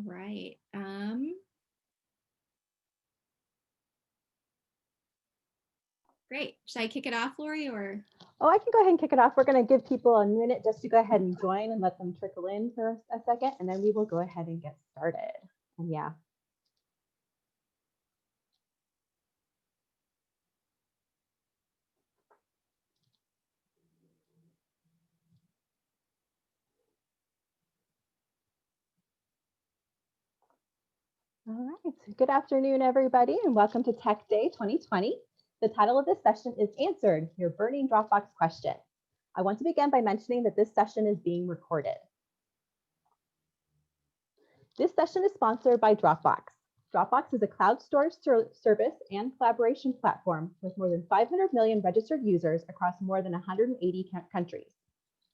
All right. Great. Should I kick it off, Lori, or? Oh, I can go ahead and kick it off. We're going to give people a minute just to go ahead and join and let them trickle in for a second, and then we will go ahead and get started. And yeah. All right. Good afternoon, everybody, and welcome to Tech Day 2020. The title of this session is Answered, Your Burning Dropbox Question. I want to begin by mentioning that this session is being recorded. This session is sponsored by Dropbox. Dropbox is a cloud storage service and collaboration platform with more than 500 million registered users across more than 180 countries.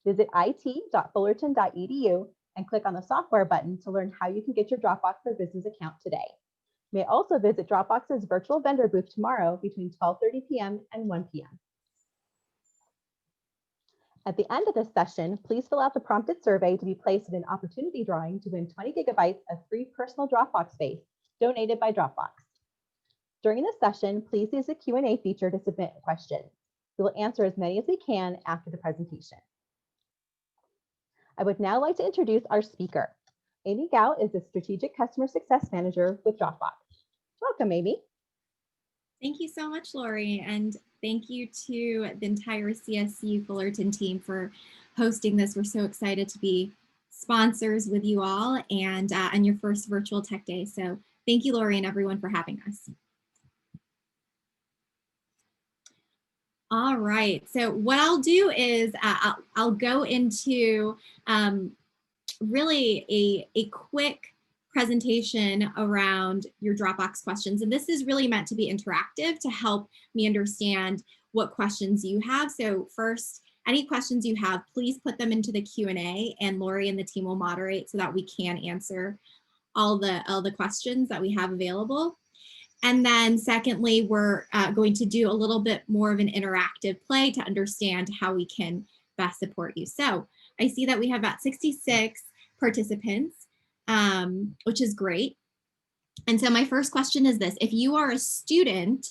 Visit it.fullerton.edu and click on the software button to learn how you can get your Dropbox for Business account today. You may also visit Dropbox's virtual vendor booth tomorrow between 12:30 p.m. and 1 p.m. At the end of this session, please fill out the prompted survey to be placed in an opportunity drawing to win 20 gigabytes of free personal Dropbox space donated by Dropbox. During this session, please use the Q&A feature to submit a question. We will answer as many as we can after the presentation. I would now like to introduce our speaker. Amy Gao is the Strategic Customer Success Manager with Dropbox. Welcome, Amy. Thank you so much, Lori, and thank you to the entire CSU Fullerton team for hosting this. We're so excited to be sponsors with you all and your first virtual Tech Day. So thank you, Lori, and everyone for having us. All right, so what I'll do is I'll go into really a quick presentation around your Dropbox questions. And this is really meant to be interactive to help me understand what questions you have. So first, any questions you have, please put them into the Q&A and Lori and the team will moderate so that we can answer all the questions that we have available. And then secondly, we're going to do a little bit more of an interactive play to understand how we can best support you. So I see that we have about 66 participants, which is great. And so my first question is this: if you are a student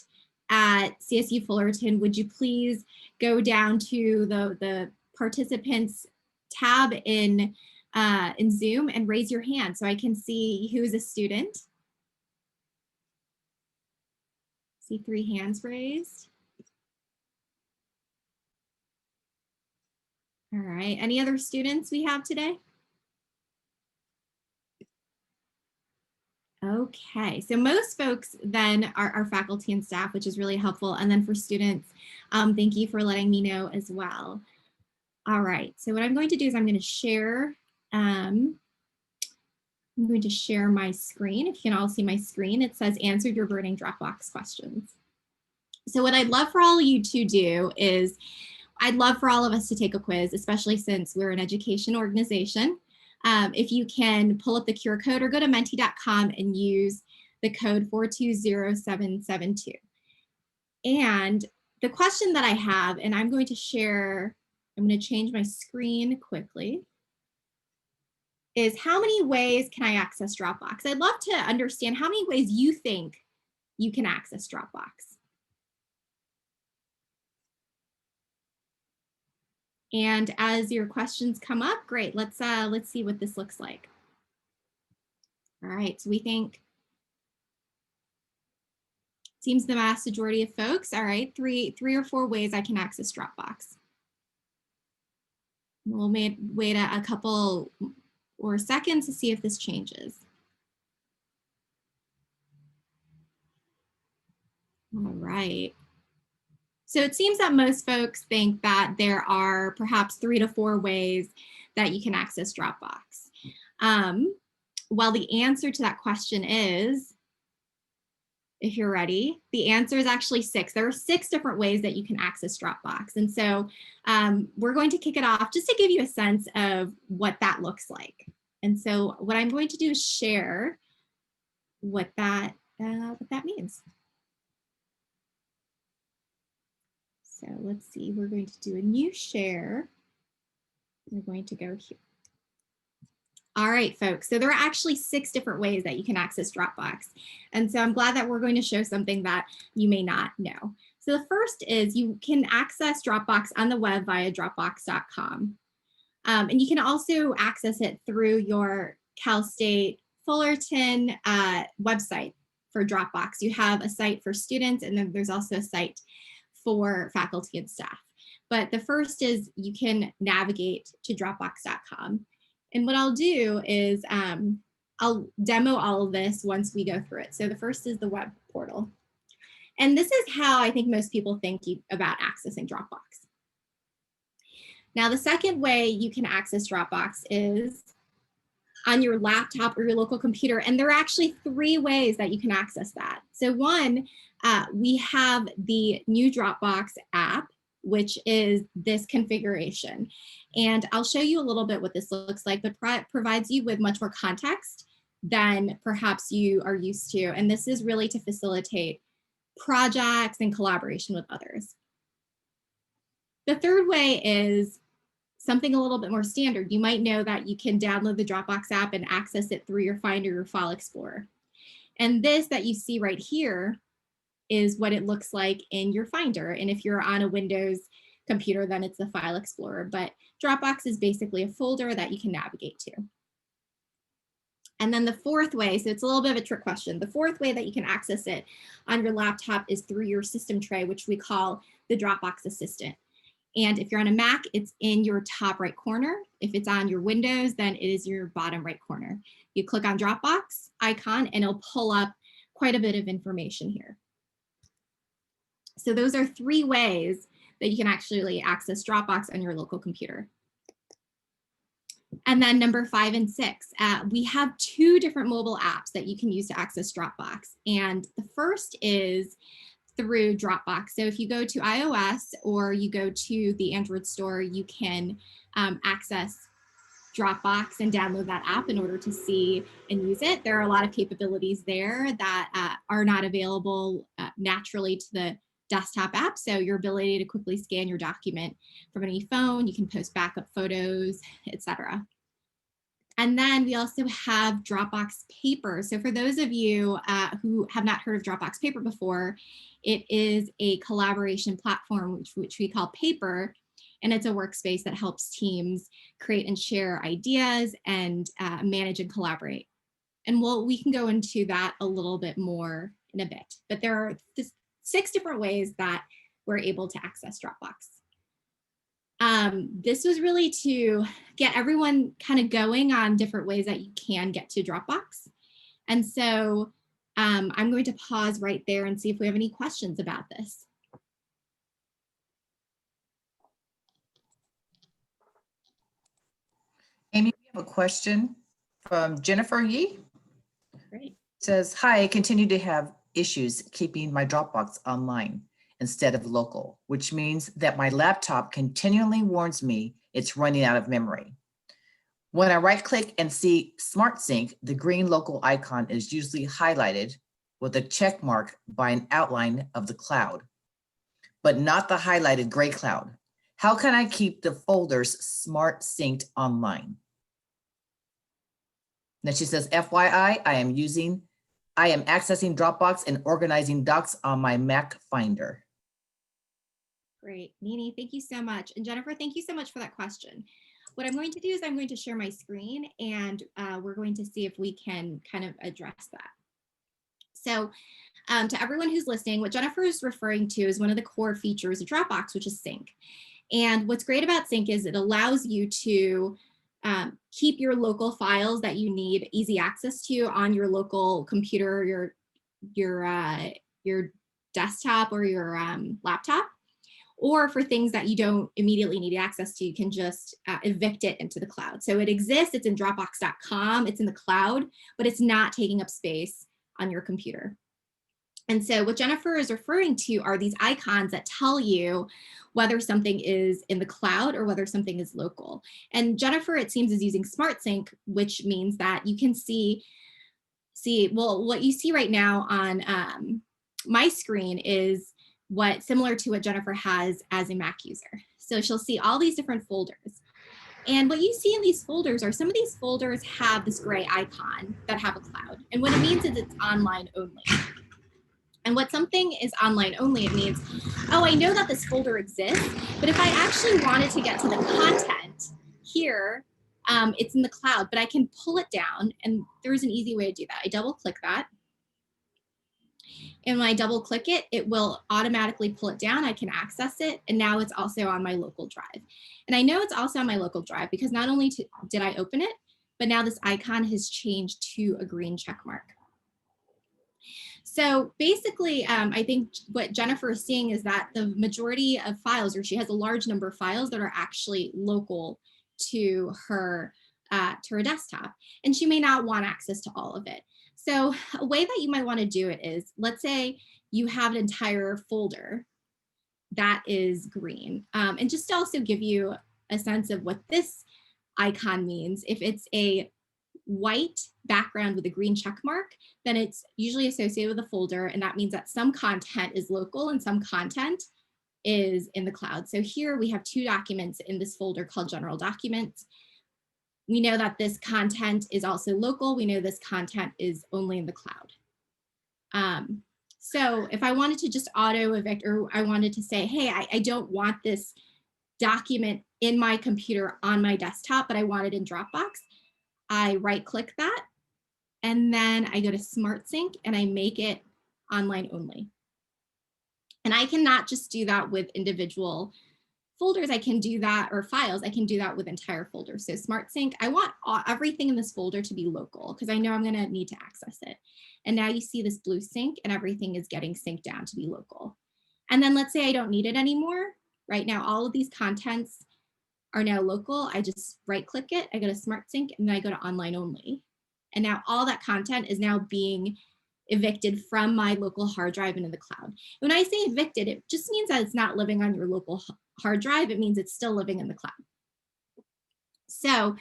at CSU Fullerton, would you please go down to the participants tab in Zoom and raise your hand so I can see who is a student? See 3 hands raised. All right, any other students we have today? Okay, so most folks then are faculty and staff, which is really helpful. And then for students, thank you for letting me know as well. All right, so what I'm going to do is I'm going to share my screen. If you can all see my screen, it says answered your burning Dropbox questions. So what I'd love for all of you to do is I'd love for all of us to take a quiz, especially since we're an education organization. If you can pull up the QR code or go to menti.com and use the code 420772. And the question that I have, and I'm going to share, I'm going to change my screen quickly, is how many ways can I access Dropbox? I'd love to understand how many ways you think you can access Dropbox. And as your questions come up, great, let's see what this looks like. All right, so we think, seems the vast majority of folks, all right, three or four ways I can access Dropbox. We'll wait a couple or seconds to see if this changes. All right. So it seems that most folks think that there are perhaps 3 to 4 ways that you can access Dropbox. While the answer to that question is, if you're ready, the answer is actually 6. There are 6 different ways that you can access Dropbox. And so we're going to kick it off just to give you a sense of what that looks like. And so what I'm going to do is share what that means. So let's see, we're going to do a new share. We're going to go here. All right, folks. So there are actually 6 different ways that you can access Dropbox. And so I'm glad that we're going to show something that you may not know. So the first is you can access Dropbox on the web via dropbox.com. And you can also access it through your Cal State Fullerton website for Dropbox. You have a site for students, and then there's also a site for faculty and staff. But the first is you can navigate to dropbox.com. And what I'll do is I'll demo all of this once we go through it. So the first is the web portal. And this is how I think most people think about accessing Dropbox. Now, the second way you can access Dropbox is on your laptop or your local computer. And there are actually 3 ways that you can access that. So one, we have the new Dropbox app, which is this configuration. And I'll show you a little bit what this looks like, but provides you with much more context than perhaps you are used to. And this is really to facilitate projects and collaboration with others. The third way is something a little bit more standard. You might know that you can download the Dropbox app and access it through your Finder or File Explorer. And this that you see right here is what it looks like in your Finder. And if you're on a Windows computer, then it's the File Explorer. But Dropbox is basically a folder that you can navigate to. And then the fourth way, so it's a little bit of a trick question. The fourth way that you can access it on your laptop is through your system tray, which we call the Dropbox Assistant. And if you're on a Mac, it's in your top right corner. If it's on your Windows, then it is your bottom right corner. You click on Dropbox icon and it'll pull up quite a bit of information here. So those are 3 ways that you can actually access Dropbox on your local computer. And then number 5 and 6, we have 2 different mobile apps that you can use to access Dropbox. And the first is through Dropbox. So if you go to iOS or you go to the Android store, you can access Dropbox and download that app in order to see and use it. There are a lot of capabilities there that are not available naturally to the desktop app. So your ability to quickly scan your document from any phone, you can post backup photos, etc. And then we also have Dropbox Paper. So for those of you who have not heard of Dropbox Paper before, it is a collaboration platform which we call Paper, and it's a workspace that helps teams create and share ideas and manage and collaborate. And we can go into that a little bit more in a bit, but there are 6 different ways that we're able to access Dropbox. This was really to get everyone kind of going on different ways that you can get to Dropbox. And so I'm going to pause right there and see if we have any questions about this. Amy, we have a question from Jennifer Yee. Great. Says, hi, I continue to have issues keeping my Dropbox online instead of local, which means that my laptop continually warns me it's running out of memory. When I right click and see Smart Sync, the green local icon is usually highlighted with a check mark by an outline of the cloud, but not the highlighted gray cloud. How can I keep the folders Smart Synced online? Then she says, FYI, I am accessing Dropbox and organizing docs on my Mac Finder. Great, Nini, thank you so much. And Jennifer, thank you so much for that question. What I'm going to do is I'm going to share my screen and we're going to see if we can kind of address that. So to everyone who's listening, what Jennifer is referring to is one of the core features of Dropbox, which is Sync. And what's great about Sync is it allows you to keep your local files that you need easy access to on your local computer, your desktop or your laptop. Or for things that you don't immediately need access to, you can just evict it into the cloud. So it exists, it's in dropbox.com, it's in the cloud, but it's not taking up space on your computer. And so what Jennifer is referring to are these icons that tell you whether something is in the cloud or whether something is local. And Jennifer, it seems, is using Smart Sync, which means that you can see well, what you see right now on my screen is similar to what Jennifer has as a Mac user. So she'll see all these different folders. And what you see in these folders are some of these folders have this gray icon that have a cloud. And what it means is it's online only. And what something is online only, it means, oh, I know that this folder exists, but if I actually wanted to get to the content here, it's in the cloud, but I can pull it down, and there's an easy way to do that. I double click that. And when I double click it, it will automatically pull it down. I can access it. And now it's also on my local drive. And I know it's also on my local drive because not only did I open it, but now this icon has changed to a green check mark. So basically, I think what Jennifer is seeing is that the majority of files, or she has a large number of files that are actually local to her desktop, and she may not want access to all of it. So a way that you might want to do it is, let's say you have an entire folder that is green, and just to also give you a sense of what this icon means, if it's a white background with a green check mark, then it's usually associated with a folder, and that means that some content is local and some content is in the cloud. So here we have two documents in this folder called general documents. We know that this content is also local. We know this content is only in the cloud. So if I wanted to just auto evict, or I wanted to say, hey, I don't want this document in my computer on my desktop, but I want it in Dropbox, I right click that, and then I go to Smart Sync and I make it online only. And I cannot just do that with individual folders. I can do that, or files, I can do that with entire folders. So Smart Sync, I want everything in this folder to be local because I know I'm gonna need to access it. And now you see this blue sync and everything is getting synced down to be local. And then let's say I don't need it anymore. Right now, all of these contents are now local. I just right click it, I go to Smart Sync, and then I go to online only. And now all that content is now being evicted from my local hard drive into the cloud. When I say evicted, it just means that it's not living on your local hard drive. It means it's still living in the cloud. So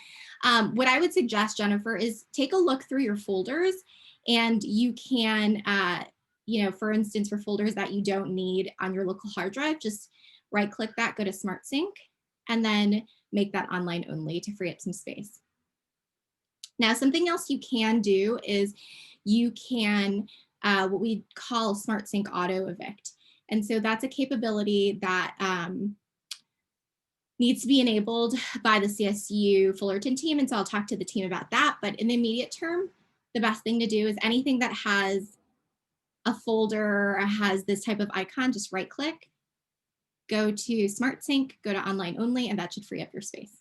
what I would suggest, Jennifer, is take a look through your folders, and you can, for instance, for folders that you don't need on your local hard drive, just right click that, go to Smart Sync, and then make that online only to free up some space. Now, something else you can do is you can what we call Smart Sync Auto Evict. And so that's a capability that needs to be enabled by the CSU Fullerton team. And so I'll talk to the team about that. But in the immediate term, the best thing to do is anything that has a folder or has this type of icon, just right click, go to Smart Sync, go to online only, and that should free up your space.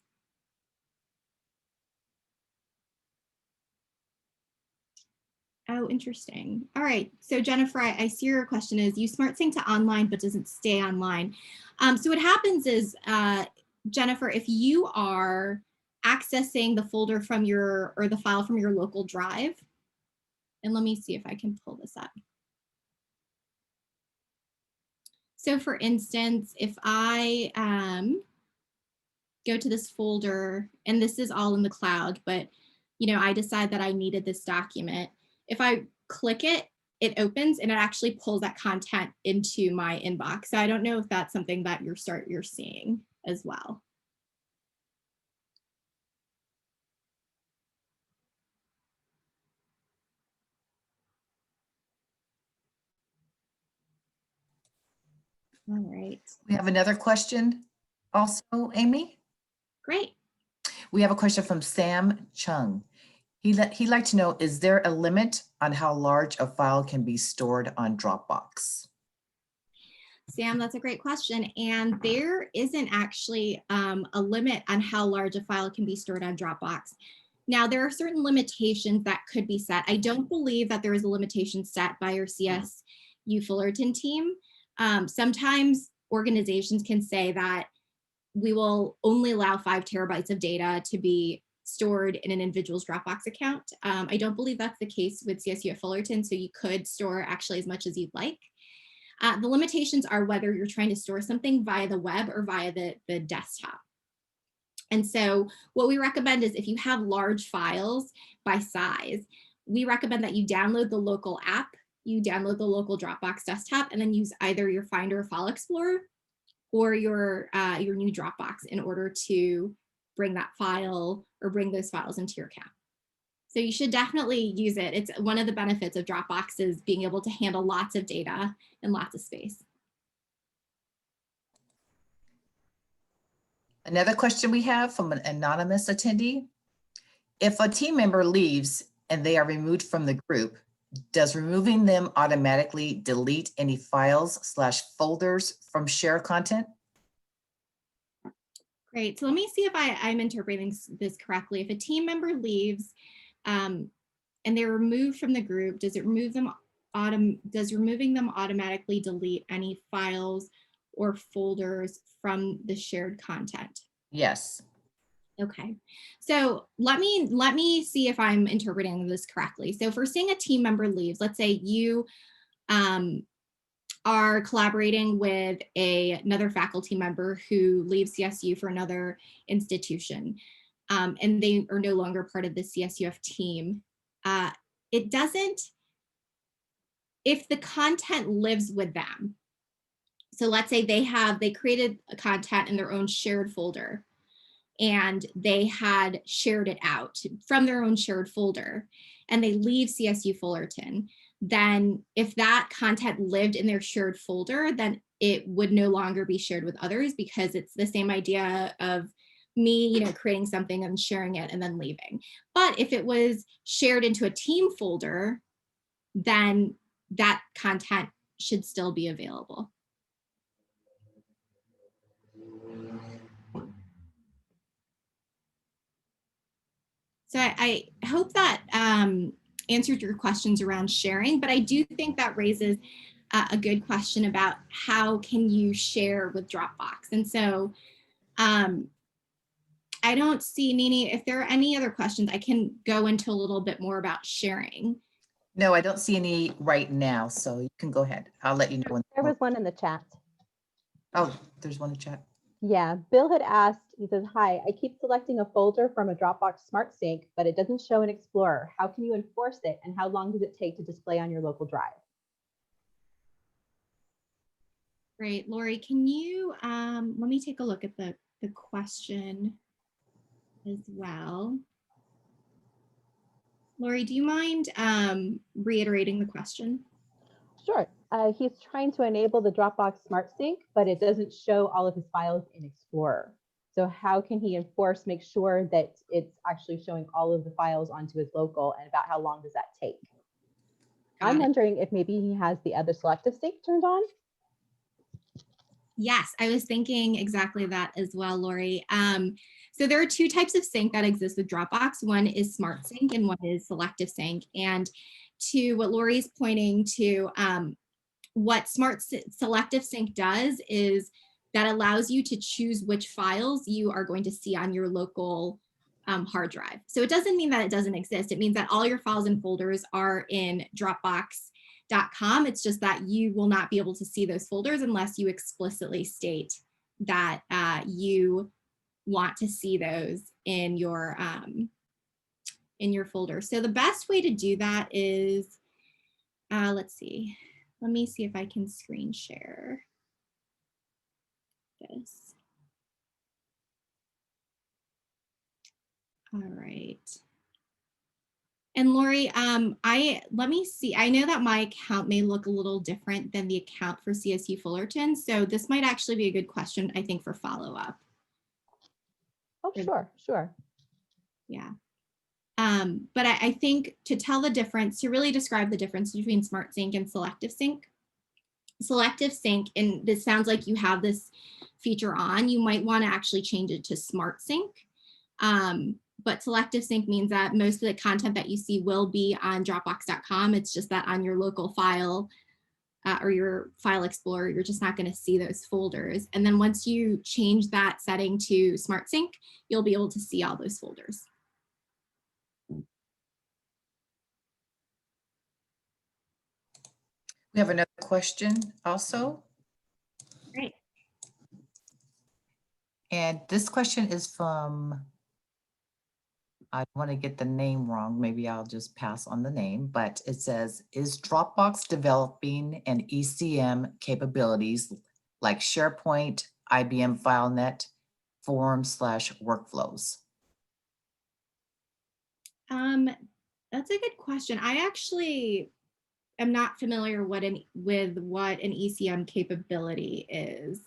Oh, interesting. All right. So Jennifer, I see your question is you Smart Sync to online, but doesn't stay online. So what happens is, Jennifer, if you are accessing the folder from or the file from your local drive, and let me see if I can pull this up. So for instance, if I go to this folder, and this is all in the cloud, but I decide that I needed this document. If I click it, it opens and it actually pulls that content into my inbox. So I don't know if that's something that you're seeing as well. All right. We have another question also, Amy. Great. We have a question from Sam Chung. He'd like to know, is there a limit on how large a file can be stored on Dropbox? Sam, that's a great question. And there isn't actually a limit on how large a file can be stored on Dropbox. Now, there are certain limitations that could be set. I don't believe that there is a limitation set by your CSU Fullerton team. Sometimes organizations can say that we will only allow 5 terabytes of data to be stored in an individual's Dropbox account. I don't believe that's the case with CSU Fullerton, so you could store actually as much as you'd like. The limitations are whether you're trying to store something via the web or via the desktop. And so what we recommend is if you have large files by size, we recommend that you download the local app, you download the local Dropbox desktop, and then use either your Finder or File Explorer or your new Dropbox in order to bring that file or bring those files into your account. So you should definitely use it. It's one of the benefits of Dropbox is being able to handle lots of data and lots of space. Another question we have from an anonymous attendee. If a team member leaves and they are removed from the group, does removing them automatically delete any files/folders from share content? Great. So let me see if I'm interpreting this correctly. If a team member leaves and they're removed from the group, does removing them automatically delete any files or folders from the shared content? Yes. Okay, so let me see if I'm interpreting this correctly. So if we're seeing a team member leaves, let's say you are collaborating with another faculty member who leaves CSU for another institution, and they are no longer part of the CSUF team. It doesn't, if the content lives with them. So let's say they created a content in their own shared folder, and they had shared it out from their own shared folder, and they leave CSU Fullerton, then if that content lived in their shared folder, then it would no longer be shared with others, because it's the same idea of me, creating something and sharing it and then leaving. But if it was shared into a team folder, then that content should still be available. So I hope that answered your questions around sharing, but I do think that raises a good question about how can you share with Dropbox. And so I don't see, Nini, if there are any other questions, I can go into a little bit more about sharing. No, I don't see any right now, so you can go ahead. I'll let you know when. There was one in the chat. Oh, there's one in chat. Yeah, Bill had asked, he says, hi, I keep selecting a folder from a Dropbox Smart Sync, but it doesn't show in Explorer. How can you enforce it, and how long does it take to display on your local drive? Great, Lori, can you, let me take a look at the question as well. Lori, do you mind reiterating the question? Sure. He's trying to enable the Dropbox Smart Sync, but it doesn't show all of his files in Explorer. So how can he make sure that it's actually showing all of the files onto his local, and about how long does that take? I'm wondering if maybe he has the other selective sync turned on. Yes, I was thinking exactly that as well, Lori. So there are two types of sync that exist with Dropbox. One is Smart Sync and one is Selective Sync. And to what Lori's pointing to, what Selective Sync does is that allows you to choose which files you are going to see on your local hard drive. So it doesn't mean that it doesn't exist. It means that all your files and folders are in Dropbox.com. It's just that you will not be able to see those folders unless you explicitly state that you want to see those in your folder. So the best way to do that is, let's see. Let me see if I can screen share this. All right. And Lori, let me see. I know that my account may look a little different than the account for CSU Fullerton. So this might actually be a good question, I think, for follow-up. Oh, sure. Yeah. But I think to tell the difference, to really describe the difference between Smart Sync and Selective Sync. Selective Sync, and this sounds like you have this feature on, you might want to actually change it to Smart Sync. But Selective Sync means that most of the content that you see will be on Dropbox.com. It's just that on your local file or your file explorer, you're just not going to see those folders. And then once you change that setting to Smart Sync, you'll be able to see all those folders. We have another question also. Great. And this question is from, I want to get the name wrong. Maybe I'll just pass on the name, but it says, is Dropbox developing an ECM capabilities like SharePoint, IBM FileNet, form/workflows? That's a good question. I actually am not familiar with what an ECM capability is.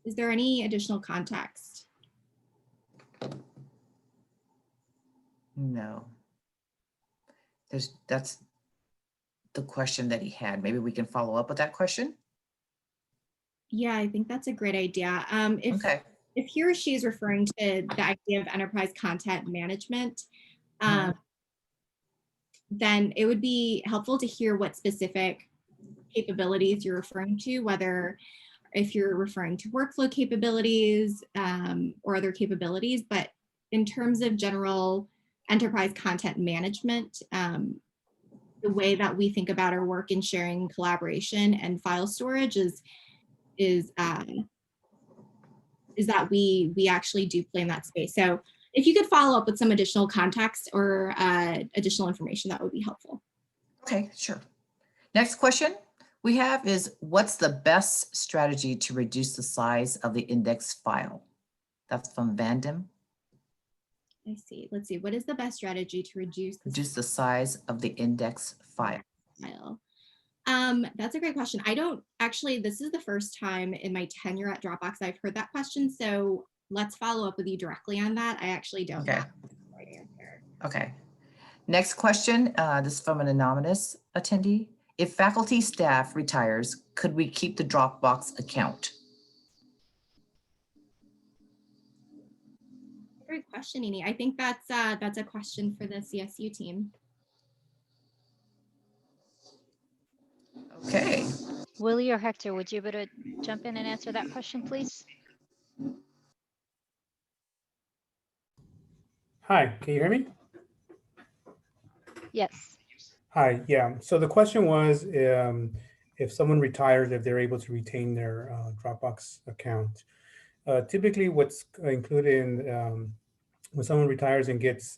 Is there any additional context? No. That's the question that he had. Maybe we can follow up with that question. Yeah, I think that's a great idea. Okay. If he or she is referring to the idea of enterprise content management, then it would be helpful to hear what specific capabilities you're referring to, whether if you're referring to workflow capabilities or other capabilities. But in terms of general enterprise content management, the way that we think about our work in sharing, collaboration, and file storage is that we actually do play in that space. So if you could follow up with some additional context or additional information, that would be helpful. Okay, sure. Next question we have is, what's the best strategy to reduce the size of the index file? That's from Vandam. I see. Let's see. What is the best strategy to reduce the size of the index file? That's a great question. I don't actually, this is the first time in my tenure at Dropbox I've heard that question. So let's follow up with you directly on that. I actually don't know the right answer. Okay. Next question, this is from an anonymous attendee. If faculty staff retires, could we keep the Dropbox account? Great question, Amy. I think that's a question for the CSU team. Okay. Willie or Hector, would you be able to jump in and answer that question, please? Hi, can you hear me? Yes. Hi, yeah. So the question was, if someone retires, if they're able to retain their Dropbox account. Typically, what's included in when someone retires and gets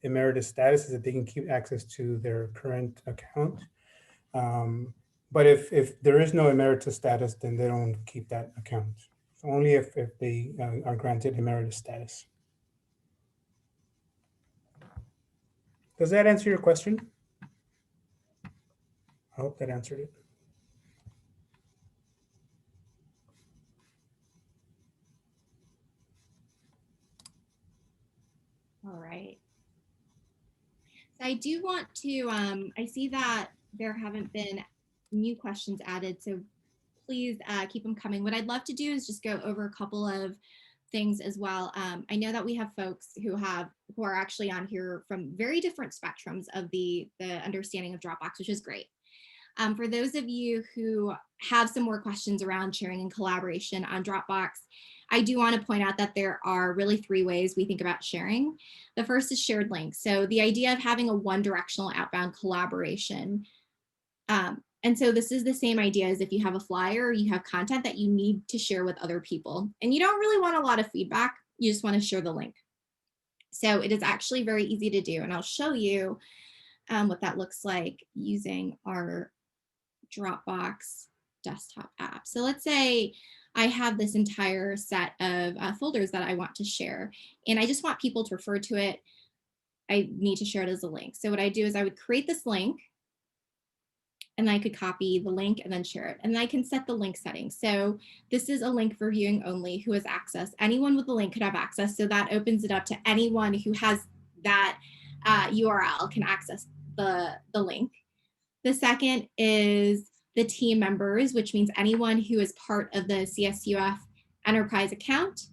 emeritus status is that they can keep access to their current account. But if there is no emeritus status, then they don't keep that account. So only if they are granted emeritus status. Does that answer your question? I hope that answered it. All right. So I do want to, I see that there haven't been new questions added, so please keep them coming. What I'd love to do is just go over a couple of things as well. I know that we have folks who are actually on here from very different spectrums of the understanding of Dropbox, which is great. For those of you who have some more questions around sharing and collaboration on Dropbox, I do want to point out that there are really 3 ways we think about sharing. The first is shared links. So the idea of having a one-directional outbound collaboration. And so this is the same idea as if you have a flyer or you have content that you need to share with other people. And you don't really want a lot of feedback. You just want to share the link. So it is actually very easy to do. And I'll show you what that looks like using our Dropbox desktop app. So let's say I have this entire set of folders that I want to share, and I just want people to refer to it. I need to share it as a link. So what I do is I would create this link, and I could copy the link and then share it. And I can set the link settings. So this is a link for viewing only who has access. Anyone with the link could have access. So that opens it up to anyone who has that URL can access the link. The second is the team members, which means anyone who is part of the CSUF enterprise account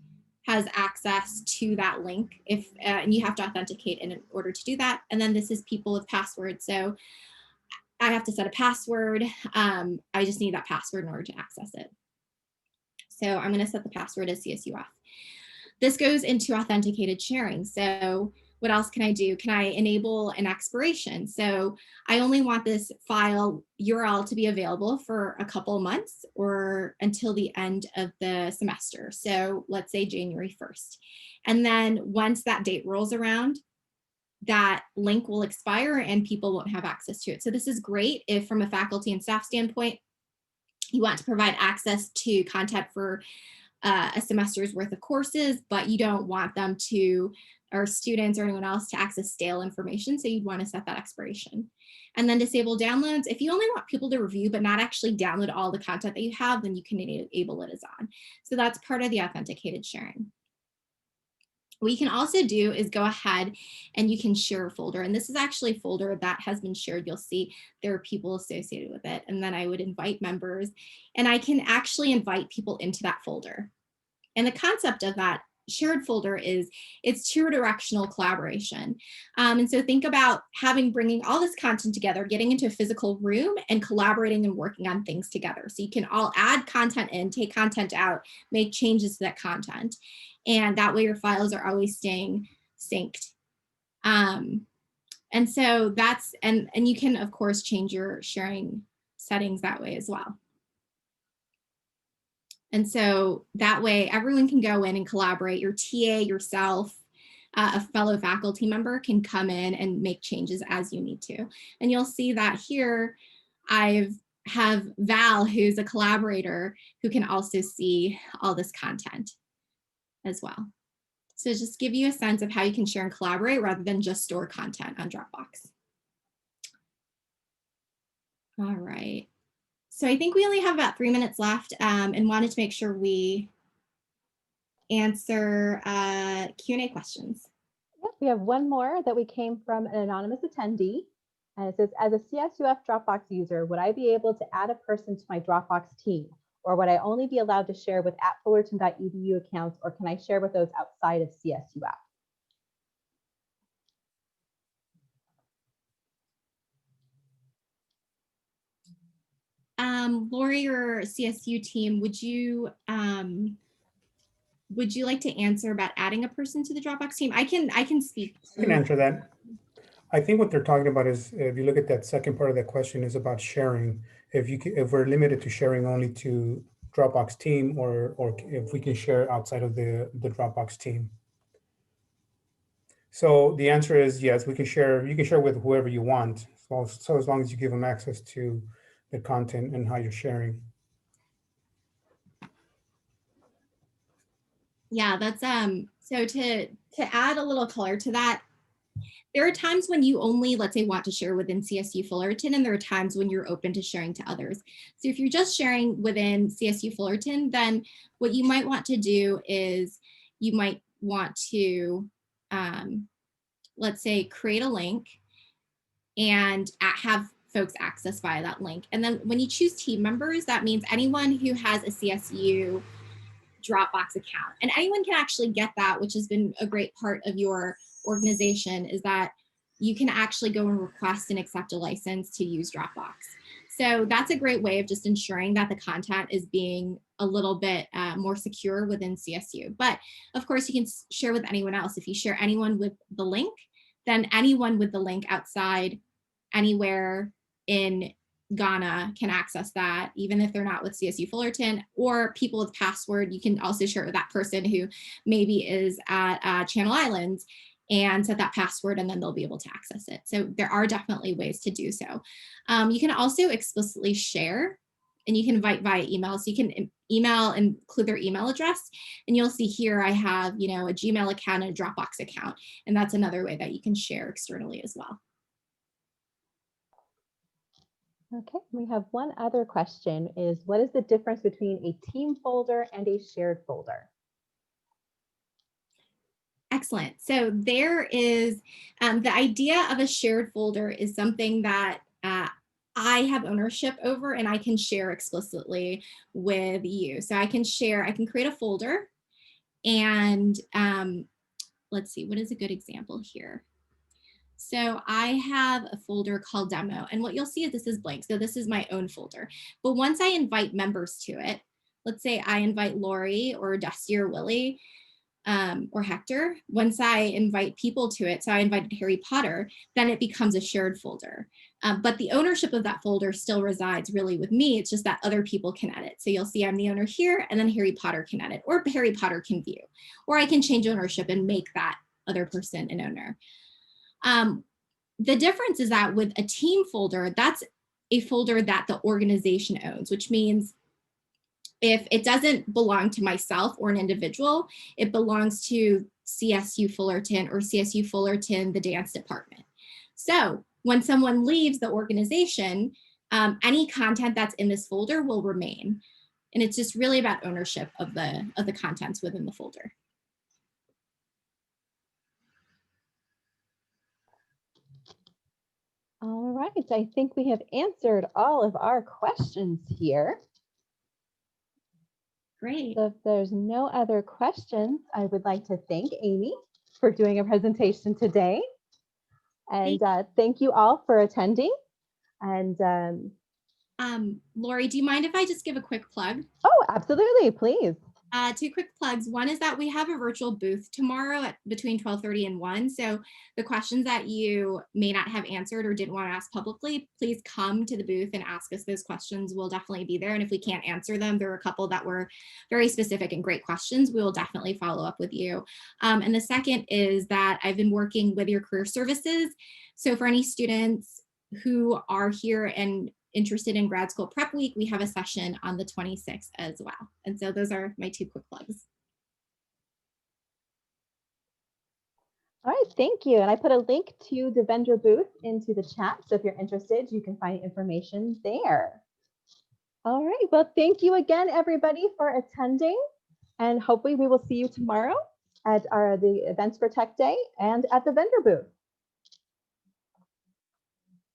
has access to that link. And you have to authenticate in order to do that. And then this is people with passwords. So I have to set a password. I just need that password in order to access it. So I'm going to set the password as CSUF. This goes into authenticated sharing. So what else can I do? Can I enable an expiration? So I only want this file URL to be available for a couple of months or until the end of the semester. So let's say January 1st. And then once that date rolls around, that link will expire and people won't have access to it. So this is great if from a faculty and staff standpoint, You want to provide access to content for a semester's worth of courses, but you don't want them to, or students or anyone else, to access stale information. So you'd want to set that expiration. And then disable downloads. If you only want people to review but not actually download all the content that you have, then you can enable it as on. So that's part of the authenticated sharing. What you can also do is go ahead and you can share a folder. And this is actually a folder that has been shared. You'll see there are people associated with it. And then I would invite members, and I can actually invite people into that folder. And the concept of that shared folder is it's directional collaboration. And so think about bringing all this content together, getting into a physical room and collaborating and working on things together. So you can all add content in, take content out, make changes to that content. And that way your files are always staying synced. And so that's, and you can of course change your sharing settings that way as well. And so that way everyone can go in and collaborate. Your TA, yourself, a fellow faculty member can come in and make changes as you need to. And you'll see that here I have Val, who's a collaborator, who can also see all this content as well. So just give you a sense of how you can share and collaborate rather than just store content on Dropbox. All right. So I think we only have about 3 minutes left, and wanted to make sure we answer Q&A questions. Yep, we have one more that we came from an anonymous attendee. And it says, as a CSUF Dropbox user, would I be able to add a person to my Dropbox team? Or would I only be allowed to share with @fullerton.edu accounts, or can I share with those outside of CSUF? Lori or CSU team, would you like to answer about adding a person to the Dropbox team? I can speak. I can answer that. I think what they're talking about is, if you look at that second part of that question, is about sharing. If we're limited to sharing only to Dropbox team, or if we can share outside of the Dropbox team. So the answer is yes, we can share. You can share with whoever you want. So as long as you give them access to the content and how you're sharing. Yeah, that's so to add a little color to that, there are times when you only, let's say, want to share within CSU Fullerton, and there are times when you're open to sharing to others. So if you're just sharing within CSU Fullerton, then what you might want to do is you might want to, let's say, create a link and have folks access via that link. And then when you choose team members, that means anyone who has a CSU Dropbox account, and anyone can actually get that, which has been a great part of your organization, is that you can actually go and request and accept a license to use Dropbox. So that's a great way of just ensuring that the content is being a little bit more secure within CSU. But of course, you can share with anyone else. If you share anyone with the link, then anyone with the link outside anywhere in Ghana can access that, even if they're not with CSU Fullerton, or people with password. You can also share it with that person who maybe is at Channel Islands and set that password, and then they'll be able to access it. So there are definitely ways to do so. You can also explicitly share, and you can invite via email. So you can email and include their email address, and you'll see here I have, a Gmail account and a Dropbox account, and that's another way that you can share externally as well. Okay, we have one other question, is what is the difference between a team folder and a shared folder? Excellent. So there is the idea of a shared folder is something that I have ownership over, and I can share explicitly with you. So I can create a folder, and let's see, what is a good example here? So I have a folder called demo, and what you'll see is this is blank. So this is my own folder. But once I invite members to it, let's say I invite Lori or Dusty or Willie or Hector, once I invite people to it, so I invited Harry Potter, then it becomes a shared folder. But the ownership of that folder still resides really with me. It's just that other people can edit. So you'll see I'm the owner here, and then Harry Potter can edit, or Harry Potter can view, or I can change ownership and make that other person an owner. The difference is that with a team folder, that's a folder that the organization owns, which means If it doesn't belong to myself or an individual, it belongs to CSU Fullerton or CSU Fullerton, the dance department. So when someone leaves the organization, any content that's in this folder will remain. And it's just really about ownership of the contents within the folder. All right, I think we have answered all of our questions here. Great. So if there's no other questions, I would like to thank Amy for doing a presentation today. And thank you all for attending. And Lori, do you mind if I just give a quick plug? oh, absolutely, please. 2 quick plugs. One is that we have a virtual booth tomorrow at between 12:30 and 1. So the questions that you may not have answered or didn't want to ask publicly, please come to the booth and ask us those questions. We'll definitely be there. And if we can't answer them, there are a couple that were very specific and great questions. We will definitely follow up with you. And the second is that I've been working with your career services. So for any students who are here and interested in grad school prep week, we have a session on the 26th as well. And so those are my 2 quick plugs. All right, thank you. And I put a link to the vendor booth into the chat. So if you're interested, you can find information there. All right, well, thank you again, everybody, for attending. And hopefully we will see you tomorrow at the events for Tech Day and at the vendor booth.